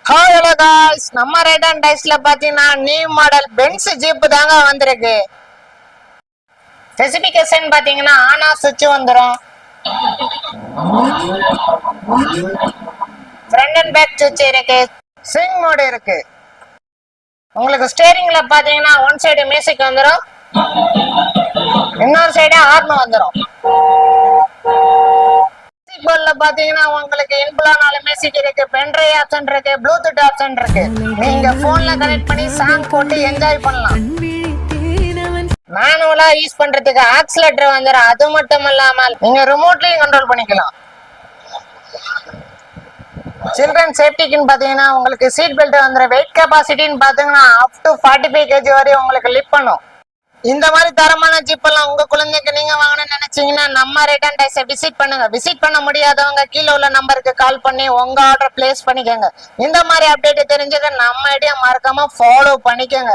Hello guys, நம்ம right and டைஸ்ல பாத்தீங்கன்னா new model Benz jeep தாங்க வந்திருக்கு. ஸ்பெசிஃபிகேஷன் பாத்தீங்கன்னா ஆன் ஆஃப் சுவிட்ச் வந்துரும். ஃப்ரண்ட் அண்ட் பேக் சுவிட்ச் இருக்கு. ஸ்விங் மோட் இருக்கு. உங்களுக்கு ஸ்டீரிங்ல பாத்தீங்கன்னா ஒன் சைடு மியூசிக் வந்துரும், இன்னொரு சைடு ஹார்ன் வந்துரும். போர்ட்ல பாத்தீங்கன்னா உங்களுக்கு இன்புலானால மியூசிக் இருக்கு, பென்ட்ரைவ் ஆப்ஷன் இருக்கு, ப்ளூடூத் ஆப்ஷன் இருக்கு. நீங்க போன்ல கனெக்ட் பண்ணி சாங் போட்டு என்ஜாய் பண்ணலாம். மேனுவலா யூஸ் பண்றதுக்கு ஆக்சிலேட்டர் வந்துரும். அது மட்டும் இல்லாம நீங்க ரிமோட்லயும் கண்ட்ரோல் பண்ணிக்கலாம். சில்ட்ரன் சேஃப்டிக்குன்னு பாத்தீங்கன்னா உங்களுக்கு சீட் பெல்ட் வந்துடும். வெயிட் கெபாசிட்டின்னு பாத்தீங்கன்னா அப் டு 45 kg வரை உங்களுக்கு லிஃப்ட் பண்ணும். இந்த மாதிரி தரமான ஜீப் எல்லாம் உங்க குழந்தைக்கு நீங்க வாங்கணும்னு நினைச்சீங்கன்னா நம்ம ரைட் அண்ட் டைஸை விசிட் பண்ணுங்க. விசிட் பண்ண முடியாதவங்க கீழே உள்ள நம்பருக்கு கால் பண்ணி உங்க ஆர்டர் பிளேஸ் பண்ணிக்கோங்க. இந்த மாதிரி அப்டேட் தெரிஞ்சதை நம்ம ஐடியா மறக்காம ஃபாலோ பண்ணிக்கோங்க.